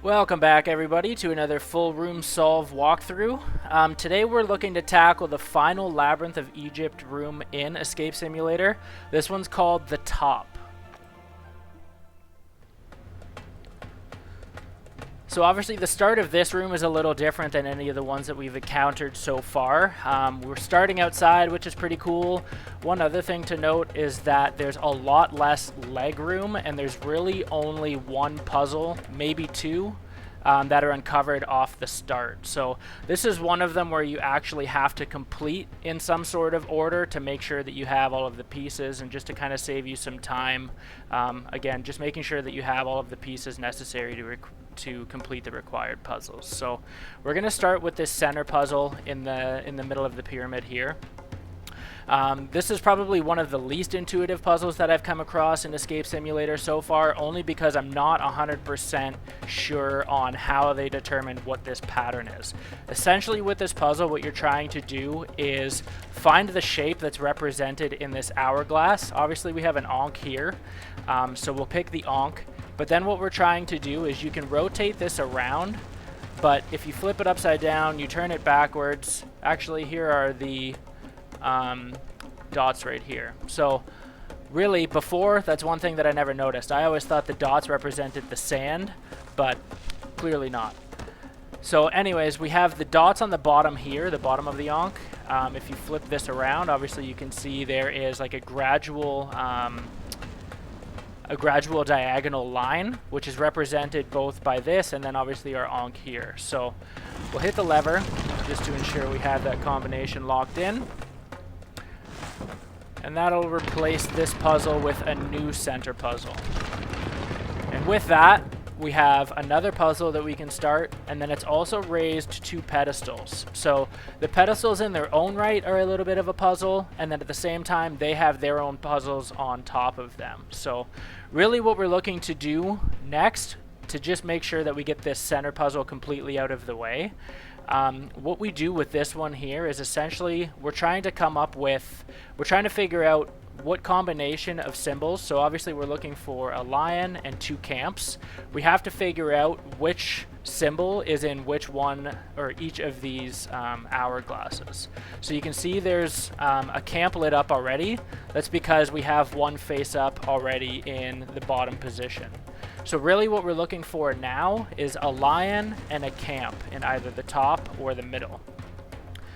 Welcome back everybody to another full room solve walkthrough. Today we're looking to tackle the final Labyrinth of Egypt room in Escape Simulator. This one's called The Top. So obviously the start of this room is a little different than any of the ones that we've encountered so far. We're starting outside, which is pretty cool. One other thing to note is that there's a lot less leg room, and there's really only one puzzle, maybe two, that are uncovered off the start. So this is one of them where you actually have to complete in some sort of order to make sure that you have all of the pieces, and just to kind of save you some time. Again, just making sure that you have all of the pieces necessary to complete the required puzzles. So we're going to start with this center puzzle in the middle of the pyramid here. This is probably one of the least intuitive puzzles that I've come across in Escape Simulator so far, only because I'm not 100% sure on how they determined what this pattern is. Essentially with this puzzle, what you're trying to do is find the shape that's represented in this hourglass. Obviously we have an ankh here, so we'll pick the ankh, but then what we're trying to do is you can rotate this around, but if you flip it upside down, you turn it backwards. Actually, here are the dots right here. So really before, that's one thing that I never noticed. I always thought the dots represented the sand, but clearly not. So anyways, we have the dots on the bottom here, the bottom of the ankh. If you flip this around, obviously you can see there is like a gradual diagonal line, which is represented both by this and then obviously our ankh here. So we'll hit the lever just to ensure we have that combination locked in. And that'll replace this puzzle with a new center puzzle. And with that, we have another puzzle that we can start, and then it's also raised two pedestals. So the pedestals in their own right are a little bit of a puzzle, and then at the same time they have their own puzzles on top of them. So really what we're looking to do next, to just make sure that we get this center puzzle completely out of the way, what we do with this one here is essentially we're trying to figure out what combination of symbols. So obviously we're looking for a lion and two camps. We have to figure out which symbol is in which one or each of these hourglasses. So you can see there's a camp lit up already. That's because we have one face up already in the bottom position. So really what we're looking for now is a lion and a camp in either the top or the middle.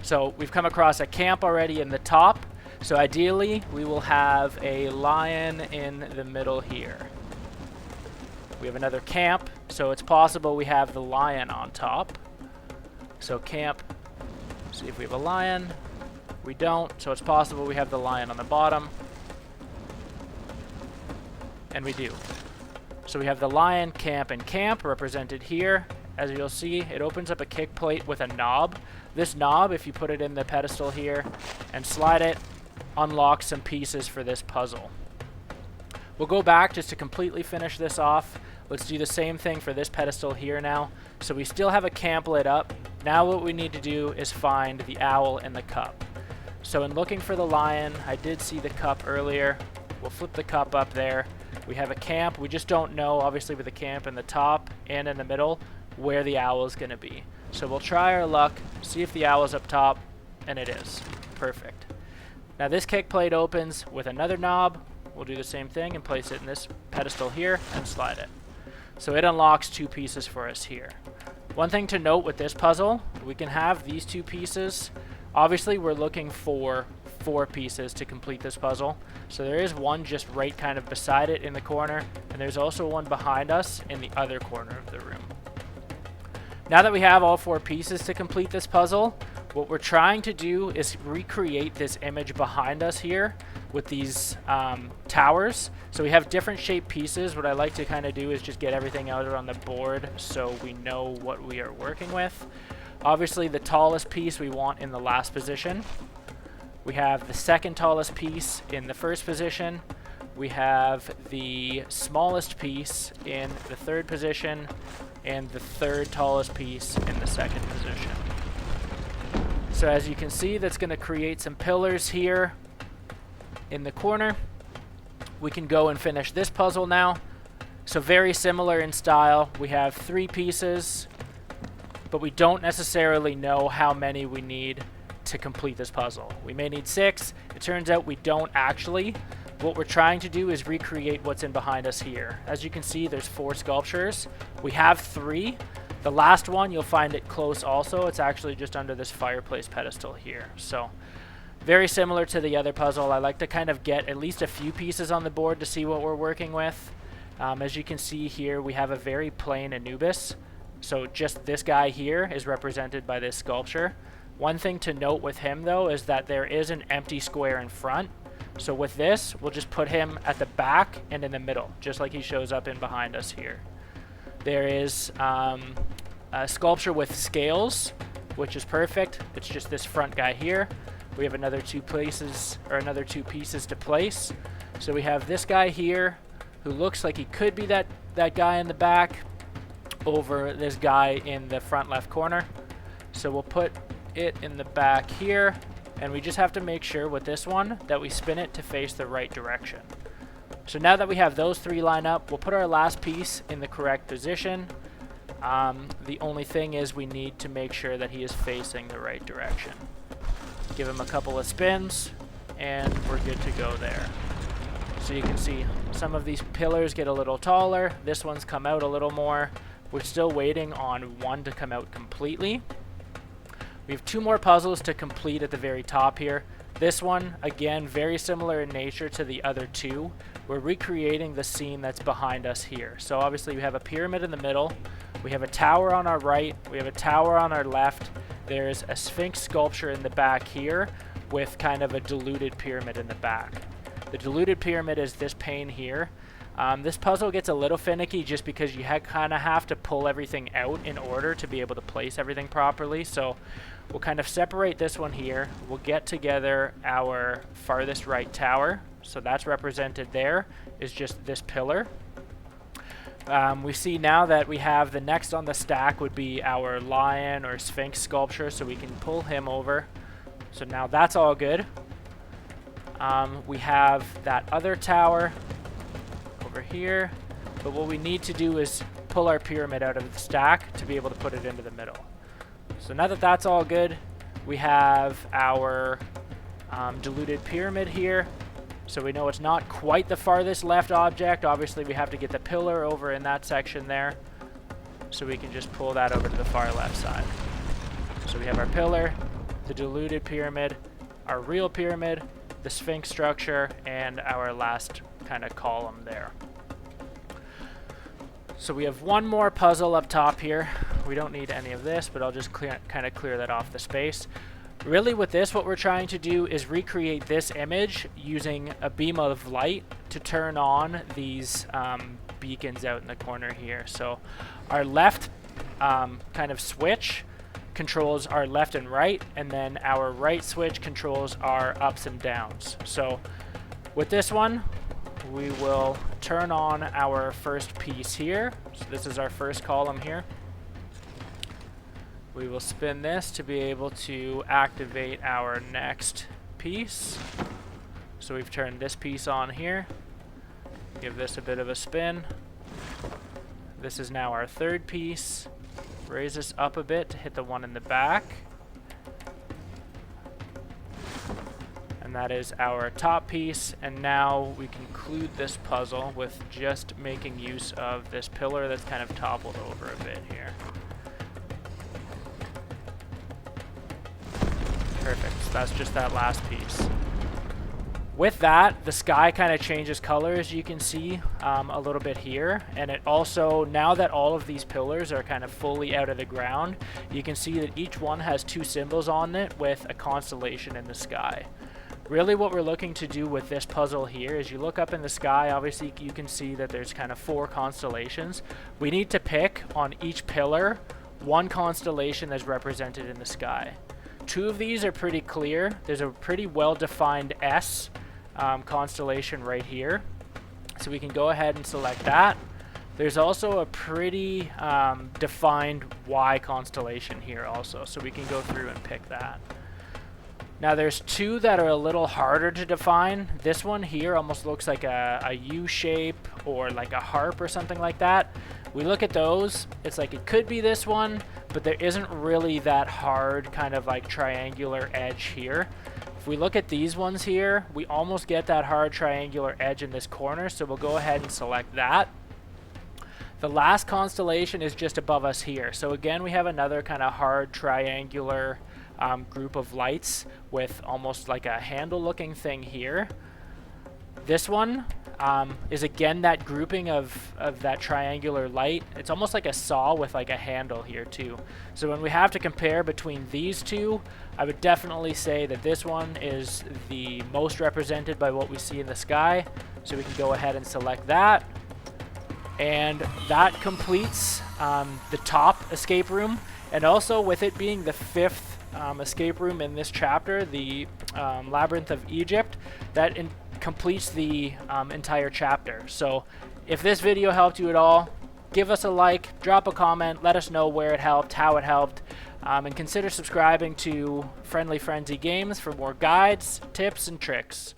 So we've come across a camp already in the top. So ideally we will have a lion in the middle here. We have another camp, so it's possible we have the lion on top. So camp, see if we have a lion. We don't, so it's possible we have the lion on the bottom. And we do. So we have the lion, camp, and camp represented here. As you'll see, it opens up a kick plate with a knob. This knob, if you put it in the pedestal here and slide it, unlocks some pieces for this puzzle. We'll go back just to completely finish this off. Let's do the same thing for this pedestal here now. So we still have a camp lit up. Now what we need to do is find the owl and the cup. So in looking for the lion, I did see the cup earlier. We'll flip the cup up there. We have a camp. We just don't know, obviously with the camp in the top and in the middle, where the owl is going to be. So we'll try our luck, see if the owl is up top, and it is. Perfect. Now this kick plate opens with another knob. We'll do the same thing and place it in this pedestal here and slide it. So it unlocks two pieces for us here. One thing to note with this puzzle, we can have these two pieces. Obviously we're looking for 4 pieces to complete this puzzle. So there is one just right kind of beside it in the corner, and there's also one behind us in the other corner of the room. Now that we have all 4 pieces to complete this puzzle, what we're trying to do is recreate this image behind us here with these towers. So we have different shaped pieces. What I like to kind of do is just get everything out on the board so we know what we are working with. Obviously the tallest piece we want in the last position. We have the second tallest piece in the first position. We have the smallest piece in the third position, and the third tallest piece in the second position. So as you can see, that's going to create some pillars here in the corner. We can go and finish this puzzle now. So very similar in style. We have 3 pieces, but we don't necessarily know how many we need to complete this puzzle. We may need 6. It turns out we don't actually. What we're trying to do is recreate what's in behind us here. As you can see, there's 4 sculptures. We have 3. The last one, you'll find it close also. It's actually just under this fireplace pedestal here. So very similar to the other puzzle. I like to kind of get at least a few pieces on the board to see what we're working with. As you can see here, we have a very plain Anubis. So just this guy here is represented by this sculpture. One thing to note with him though is that there is an empty square in front. So with this, we'll just put him at the back and in the middle, just like he shows up in behind us here. There is a sculpture with scales, which is perfect. It's just this front guy here. We have another 2 pieces to place. So we have this guy here, who looks like he could be that guy in the back, over this guy in the front left corner. So we'll put it in the back here. And we just have to make sure with this one that we spin it to face the right direction. So now that we have those 3 line up, we'll put our last piece in the correct position. The only thing is we need to make sure that he is facing the right direction. Give him a couple of spins, and we're good to go there. So you can see some of these pillars get a little taller. This one's come out a little more. We're still waiting on one to come out completely. We have 2 more puzzles to complete at the very top here. This one, again, very similar in nature to the other 2. We're recreating the scene that's behind us here. So obviously we have a pyramid in the middle. We have a tower on our right. We have a tower on our left. There's a Sphinx sculpture in the back here with kind of a diluted pyramid in the back. The diluted pyramid is this pane here. This puzzle gets a little finicky just because you kind of have to pull everything out in order to be able to place everything properly. So we'll kind of separate this one here. We'll get together our farthest right tower. So that's represented there is just this pillar. We see now that we have the next on the stack would be our lion or Sphinx sculpture, so we can pull him over. So now that's all good. We have that other tower over here, but what we need to do is pull our pyramid out of the stack to be able to put it into the middle. So now that that's all good, we have our diluted pyramid here. So we know it's not quite the farthest left object. Obviously we have to get the pillar over in that section there, so we can just pull that over to the far left side. So we have our pillar, the diluted pyramid, our real pyramid, the Sphinx structure, and our last kind of column there. So we have one more puzzle up top here. We don't need any of this, but I'll just kind of clear that off the space. Really with this, what we're trying to do is recreate this image using a beam of light to turn on these beacons out in the corner here. So our left kind of switch controls our left and right, and then our right switch controls our ups and downs. So with this one, we will turn on our first piece here. So this is our first column here. We will spin this to be able to activate our next piece. So we've turned this piece on here. Give this a bit of a spin. This is now our third piece. Raise this up a bit to hit the one in the back. And that is our top piece. And now we conclude this puzzle with just making use of this pillar that's kind of toppled over a bit here. Perfect. So that's just that last piece. With that, the sky kind of changes colors, you can see a little bit here. And it also, now that all of these pillars are kind of fully out of the ground, you can see that each one has 2 symbols on it with a constellation in the sky. Really what we're looking to do with this puzzle here is you look up in the sky, obviously you can see that there's kind of 4 constellations. We need to pick on each pillar 1 constellation that's represented in the sky. 2 of these are pretty clear. There's a pretty well-defined S constellation right here. So we can go ahead and select that. There's also a pretty defined Y constellation here also. So we can go through and pick that. Now there's two that are a little harder to define. This one here almost looks like a U shape or like a harp or something like that. We look at those, it's like it could be this one, but there isn't really that hard kind of like triangular edge here. If we look at these ones here, we almost get that hard triangular edge in this corner, so we'll go ahead and select that. The last constellation is just above us here. So again, we have another kind of hard triangular group of lights with almost like a handle looking thing here. This one is again that grouping of that triangular light. It's almost like a saw with like a handle here too. So when we have to compare between these two, I would definitely say that this one is the most represented by what we see in the sky. So we can go ahead and select that. And that completes the top escape room. And also with it being the fifth escape room in this chapter, the Labyrinth of Egypt, that completes the entire chapter. So if this video helped you at all, give us a like, drop a comment, let us know where it helped, how it helped, and consider subscribing to Friendly Frenzy Games for more guides, tips, and tricks.